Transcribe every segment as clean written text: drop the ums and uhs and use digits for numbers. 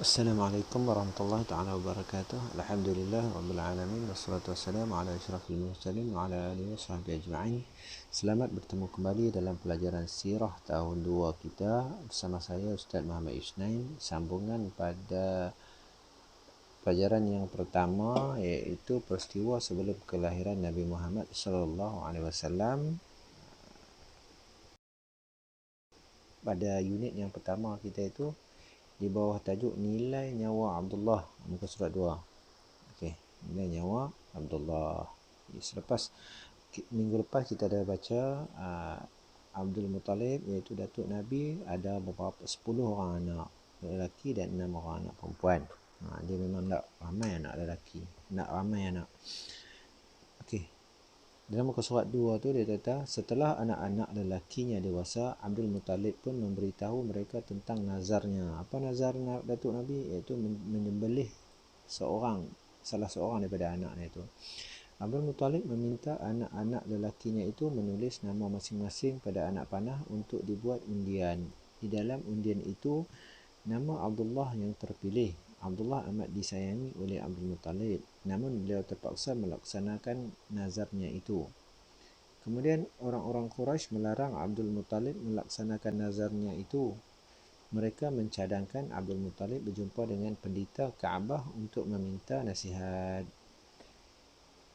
Assalamualaikum warahmatullahi taala wabarakatuh. Alhamdulillah rabbil alamin wassalatu wassalamu ala asyrafil mursalin wa ala alihi washabbihi ajma'in. Selamat bertemu kembali dalam pelajaran sirah tahun 2 kita bersama saya Ustaz Muhammad Isnain, sambungan pada pelajaran yang pertama, iaitu peristiwa sebelum kelahiran Nabi Muhammad sallallahu alaihi wasallam. Pada unit yang pertama kita itu di bawah tajuk nilai nyawa Abdullah, muka surat 2. Okey, nilai nyawa Abdullah. Selepas minggu lepas kita dah baca Abdul Muttalib, iaitu datuk Nabi, ada beberapa 10 orang anak lelaki dan 6 orang anak perempuan. Dia memang nak ramai anak lelaki, nak ramai anak. Okey. Dalam muka surat 2 tu dia kata, setelah anak-anak lelakinya dewasa, Abdul Muttalib pun memberitahu mereka tentang nazarnya. Apa nazar datuk Nabi? Iaitu menyembelih salah seorang daripada anaknya itu. Abdul Muttalib meminta anak-anak lelakinya itu menulis nama masing-masing pada anak panah untuk dibuat undian. Di dalam undian itu, nama Abdullah yang terpilih. Abdullah amat disayangi oleh Abdul Muttalib, namun beliau terpaksa melaksanakan nazarnya itu. Kemudian orang-orang Quraisy melarang Abdul Muttalib melaksanakan nazarnya itu. Mereka mencadangkan Abdul Muttalib berjumpa dengan pendeta Kaabah untuk meminta nasihat.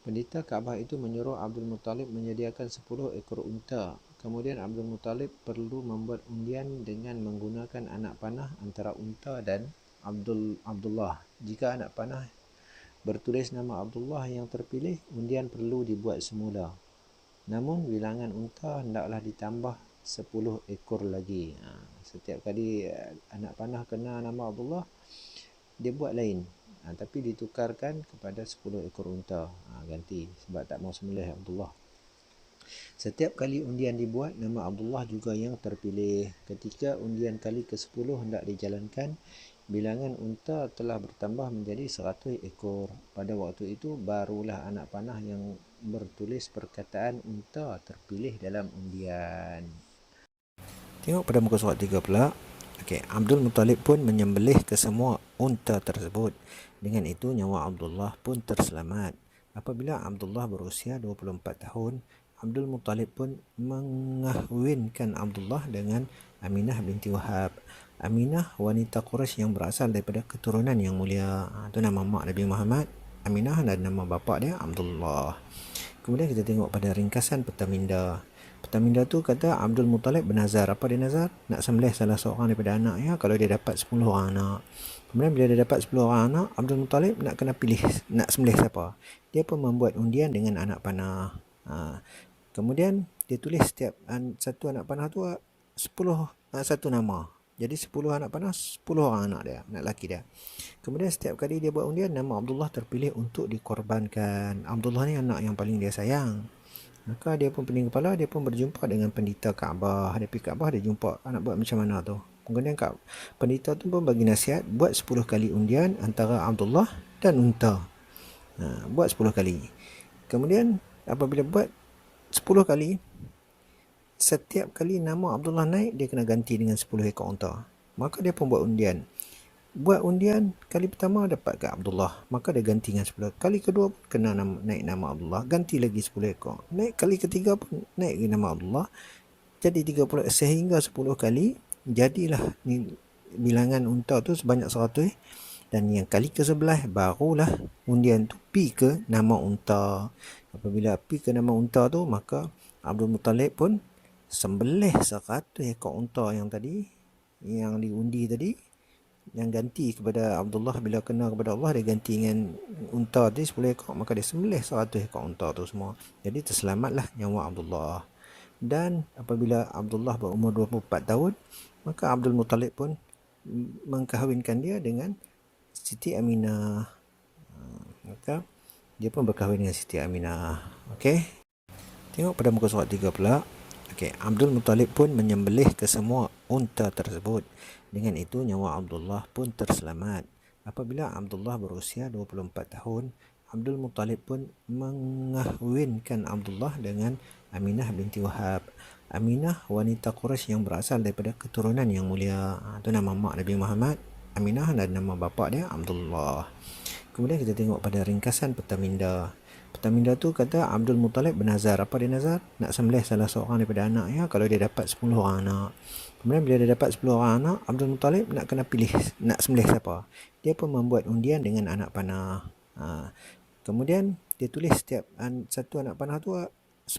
Pendeta Kaabah itu menyuruh Abdul Muttalib menyediakan 10 ekor unta. Kemudian Abdul Muttalib perlu membuat undian dengan menggunakan anak panah antara unta dan Abdullah. Jika anak panah bertulis nama Abdullah yang terpilih, undian perlu dibuat semula. Namun bilangan unta hendaklah ditambah 10 ekor lagi. Setiap kali anak panah kena nama Abdullah, dia buat lain. Tapi ditukarkan kepada 10 ekor unta. Ganti sebab tak mau sembelih Abdullah. Setiap kali undian dibuat, nama Abdullah juga yang terpilih. Ketika undian kali ke-10 hendak dijalankan, bilangan unta telah bertambah menjadi 100 ekor. Pada waktu itu, barulah anak panah yang bertulis perkataan unta terpilih dalam undian. Tengok pada muka surat 3 pula. Okey, Abdul Muttalib pun menyembelih kesemua unta tersebut. Dengan itu, nyawa Abdullah pun terselamat. Apabila Abdullah berusia 24 tahun, Abdul Muttalib pun mengahwinkan Abdullah dengan Aminah binti Wahab. Aminah wanita Quraisy yang berasal daripada keturunan yang mulia. Itu nama mak Nabi Muhammad, Aminah, dan nama bapa dia Abdullah. Kemudian kita tengok pada ringkasan peta minda. Peta minda tu kata Abdul Muttalib bernazar. Apa dia nazar? Nak sembelih salah seorang daripada anaknya kalau dia dapat 10 orang anak. Kemudian bila dia dapat 10 orang anak, Abdul Muttalib nak kena pilih nak sembelih siapa. Dia pun membuat undian dengan anak panah. Kemudian dia tulis setiap satu anak panah tu 10 satu nama. Jadi 10 anak panah, 10 orang anak dia, anak lelaki dia. Kemudian setiap kali dia buat undian, nama Abdullah terpilih untuk dikorbankan. Abdullah ni anak yang paling dia sayang. Maka dia pun pening kepala, dia pun berjumpa dengan pendeta Kaabah. Dia pergi Kaabah, dia jumpa nak buat macam mana tu. Kemudian pendeta tu pun bagi nasihat, buat 10 kali undian antara Abdullah dan unta. Buat 10 kali. Kemudian apabila buat 10 kali, setiap kali nama Abdullah naik, dia kena ganti dengan 10 ekor unta. Maka dia pun buat undian. Buat undian, kali pertama dapat ke Abdullah, maka dia ganti dengan 10. Kali kedua pun kena naik nama Abdullah, ganti lagi 10 ekor. Naik kali ketiga pun naik nama Abdullah. Jadi 30 sehingga 10 kali, jadilah bilangan unta tu sebanyak 100. Dan yang kali ke-11 barulah undian tu pi ke nama unta. Apabila pi ke nama unta tu, maka Abdul Muttalib pun sembelih 100 ekor unta yang tadi, yang diundi tadi, yang ganti kepada Abdullah. Bila kena kepada Allah, dia ganti dengan unta tadi 10 ekor, maka dia sembelih 100 ekor unta tu semua. Jadi terselamatlah nyawa Abdullah. Dan apabila Abdullah berumur 24 tahun, maka Abdul Muttalib pun mengkahwinkan dia dengan Siti Aminah. Maka dia pun berkahwin dengan Siti Aminah. Okey. Tengok pada muka surat 3 pula. Okey, Abdul Muttalib pun menyembelih kesemua unta tersebut. Dengan itu nyawa Abdullah pun terselamat. Apabila Abdullah berusia 24 tahun, Abdul Muttalib pun mengahwinkan Abdullah dengan Aminah binti Wahab. Aminah wanita Quraisy yang berasal daripada keturunan yang mulia. Itu nama mak Nabi Muhammad, Aminah dan nama bapa dia Abdullah. Kemudian kita tengok pada ringkasan peta minda. Peta minda tu kata Abdul Muttalib bernazar. Apa dia nazar? Nak sembelih salah seorang daripada anaknya kalau dia dapat 10 orang anak. Kemudian bila dia dapat 10 orang anak, Abdul Muttalib nak kena pilih nak sembelih siapa. Dia pun membuat undian dengan anak panah. Kemudian dia tulis setiap satu anak panah tu 10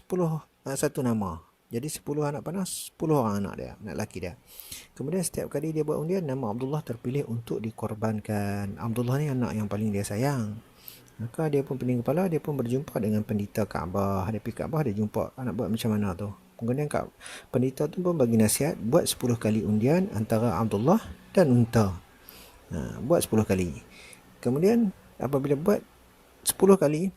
satu nama. Jadi 10 anak panah, 10 orang anak dia, anak lelaki dia. Kemudian setiap kali dia buat undian, nama Abdullah terpilih untuk dikorbankan. Abdullah ni anak yang paling dia sayang. Maka dia pun pening kepala, dia pun berjumpa dengan pendeta Kaabah. Dia pergi Kaabah, dia jumpa nak buat macam mana tu. Kemudian pendeta tu pun bagi nasihat, buat 10 kali undian antara Abdullah dan unta. Buat 10 kali. Kemudian apabila buat 10 kali,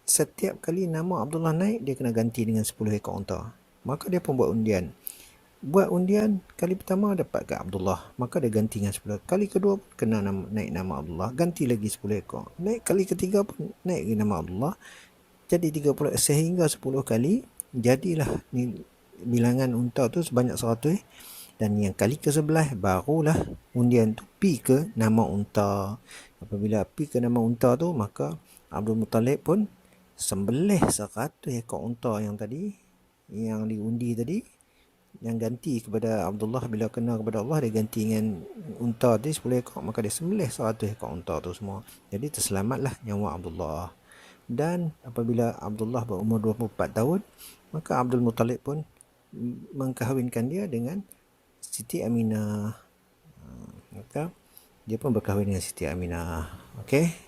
setiap kali nama Abdullah naik, dia kena ganti dengan 10 ekor unta. Maka dia pun buat undian. Buat undian, kali pertama dapat ke Abdullah, maka dia ganti dengan 10. Kali kedua pun kena naik nama Abdullah, ganti lagi 10 ekor. Naik kali ketiga pun naik lagi nama Abdullah. Jadi 30 sehingga 10 kali, jadilah ni bilangan unta tu sebanyak 100. Dan yang kali ke-11 barulah undian tu pi ke nama unta. Apabila pi ke nama unta tu, maka Abdul Muttalib pun sembelih 100 ekor unta yang tadi, yang diundi tadi, yang ganti kepada Abdullah. Bila kena kepada Allah, dia ganti dengan unta tadi 10 ekor, maka dia sembelih 100 ekor unta tu semua. Jadi terselamatlah nyawa Abdullah. Dan apabila Abdullah berumur 24 tahun, maka Abdul Muttalib pun mengkahwinkan dia dengan Siti Aminah. Maka dia pun berkahwin dengan Siti Aminah. Okey.